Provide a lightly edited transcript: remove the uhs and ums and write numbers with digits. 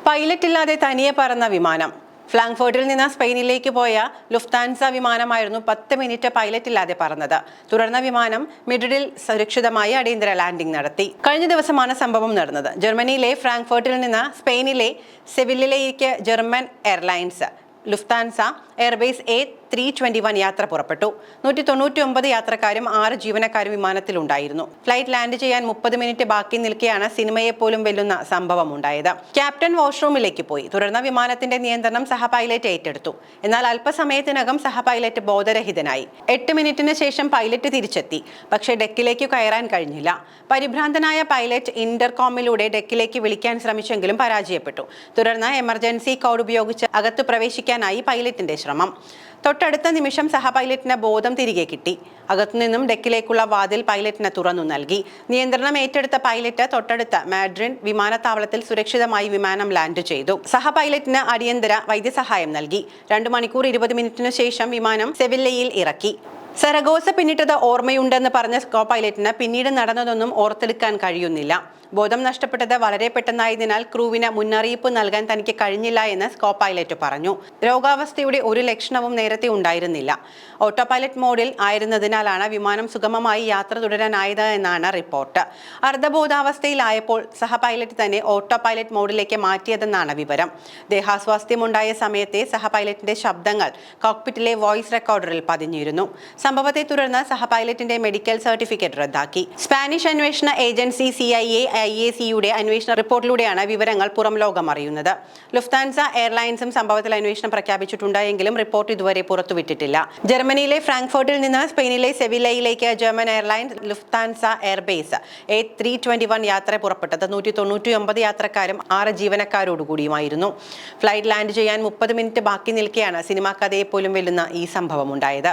Pilot ഇല്ലാതെ തനിയെ പറന്ന വിമാനം. ഫ്രാങ്ക്ഫർട്ടിൽ നിന്ന് സ്പെയിനിലേക്ക് പോയ ലുഫ്താൻസ വിമാനമായിരുന്നു 10 മിനിറ്റ് പൈലറ്റ് ഇല്ലാതെ പറന്നത്. തുടർന്ന് വിമാനം മിഡ്രിഡിൽ സുരക്ഷിതമായി അടിയന്തര ലാൻഡിംഗ് നടത്തി. കഴിഞ്ഞ ദിവസമാണ് സംഭവം നടന്നത്. ജർമ്മനിയിലെ ഫ്രാങ്ക്ഫർട്ടിൽ നിന്ന് സ്പെയിനിലെ സെവില്ലയിലേക്ക് German airlines Lufthansa Airbus A321 യാത്ര പുറപ്പെട്ടു. 199 യാത്രക്കാരും 6 ജീവനക്കാരും വിമാനത്തിലുണ്ടായിരുന്നു. ഫ്ലൈറ്റ് ലാൻഡ് ചെയ്യാൻ 30 മിനിറ്റ് ബാക്കി നിൽക്കെയാണ് സിനിമയെ പോലും വെല്ലുന്ന സംഭവം ഉണ്ടായത്. ക്യാപ്റ്റൻ വാഷ്റൂമിലേക്ക് പോയി. തുടർന്ന് വിമാനത്തിന്റെ നിയന്ത്രണം സഹ പൈലറ്റ് ഏറ്റെടുത്തു. എന്നാൽ അല്പസമയത്തിനകം സഹ പൈലറ്റ് ബോധരഹിതനായി. 8 മിനിറ്റിന് ശേഷം പൈലറ്റ് തിരിച്ചെത്തി. പക്ഷേ ഡെക്കിലേക്ക് കയറാൻ കഴിഞ്ഞില്ല. പരിഭ്രാന്തനായ പൈലറ്റ് ഇന്റർകോമിലൂടെ ഡെക്കിലേക്ക് വിളിക്കാൻ ശ്രമിച്ചെങ്കിലും പരാജയപ്പെട്ടു. തുടർന്ന് എമർജൻസി കോഡ് ഉപയോഗിച്ച് അകത്ത് പ്രവേശിക്കാനായി പൈലറ്റിന്റെ ശ്രമം. തൊട്ടടുത്ത നിമിഷം സഹ പൈലറ്റിന് ബോധം തിരികെ കിട്ടി. അകത്തുനിന്നും ഡെക്കിലേക്കുള്ള വാതിൽ പൈലറ്റിന് തുറന്നു നൽകി. നിയന്ത്രണം ഏറ്റെടുത്ത പൈലറ്റ് തൊട്ടടുത്ത മാഡ്രിഡ് വിമാനത്താവളത്തിൽ സുരക്ഷിതമായി വിമാനം ലാൻഡ് ചെയ്തു. സഹ പൈലറ്റിന് അടിയന്തര വൈദ്യസഹായം നൽകി. 2 മണിക്കൂർ 20 മിനിറ്റിനു ശേഷം വിമാനം സെവില്ലയിൽ ഇറക്കി. സരഗോസ പിന്നിട്ടത് ഓർമ്മയുണ്ടെന്ന് പറഞ്ഞ കോ പൈലറ്റിന് പിന്നീട് നടന്നതൊന്നും ഓർത്തെടുക്കാൻ കഴിയുന്നില്ല. ബോധം നഷ്ടപ്പെട്ടത് വളരെ പെട്ടെന്നായതിനാൽ ക്രൂവിന് മുന്നറിയിപ്പ് നൽകാൻ തനിക്ക് കഴിഞ്ഞില്ല എന്ന് കോ പൈലറ്റ് പറഞ്ഞു. രോഗാവസ്ഥയുടെ ഒരു ലക്ഷണവും നേരത്തെ ഉണ്ടായിരുന്നില്ല. ഓട്ടോ പൈലറ്റ് മോഡിൽ ആയിരുന്നതിനാലാണ് വിമാനം സുഗമമായി യാത്ര തുടരാനായത് എന്നാണ് റിപ്പോർട്ട്. അർദ്ധബോധാവസ്ഥയിലായപ്പോൾ സഹ പൈലറ്റ് തന്നെ ഓട്ടോ പൈലറ്റ് മോഡിലേക്ക് മാറ്റിയതെന്നാണ് വിവരം. ദേഹാസ്വാസ്ഥ്യമുണ്ടായ സമയത്തെ സഹ പൈലറ്റിന്റെ ശബ്ദങ്ങൾ കോക്പിറ്റിലെ വോയിസ് റെക്കോർഡറിൽ പതിഞ്ഞിരുന്നു. സംഭവത്തെ തുടർന്ന് സഹ പൈലറ്റിന്റെ മെഡിക്കൽ സർട്ടിഫിക്കറ്റ് റദ്ദാക്കി. സ്പാനിഷ് അന്വേഷണ ഏജൻസി CIA IACയുടെ അന്വേഷണ റിപ്പോർട്ടിലൂടെയാണ് വിവരങ്ങൾ പുറം ലോകം അറിയുന്നത്. ലുഫ്താൻസ എയർലൈൻസും സംഭവത്തിൽ അന്വേഷണം പ്രഖ്യാപിച്ചിട്ടുണ്ട് എങ്കിലും റിപ്പോർട്ട് ഇതുവരെ പുറത്തുവിട്ടിട്ടില്ല. ജർമ്മനിയിലെ ഫ്രാങ്ക്ഫർട്ടിൽ നിന്ന് സ്പെയിനിലെ സെവില്ലയിലേക്ക് German airlines Lufthansa Airbus A321 യാത്ര പുറപ്പെട്ടത് 199 യാത്രക്കാരും 6 ജീവനക്കാരോടുകൂടിയുമായിരുന്നു. ഫ്ലൈറ്റ് ലാൻഡ് ചെയ്യാൻ 30 മിനിറ്റ് ബാക്കി നിൽക്കെയാണ് സിനിമാ കഥയെ പോലും വെല്ലുന്ന ഈ സംഭവം ഉണ്ടായത്.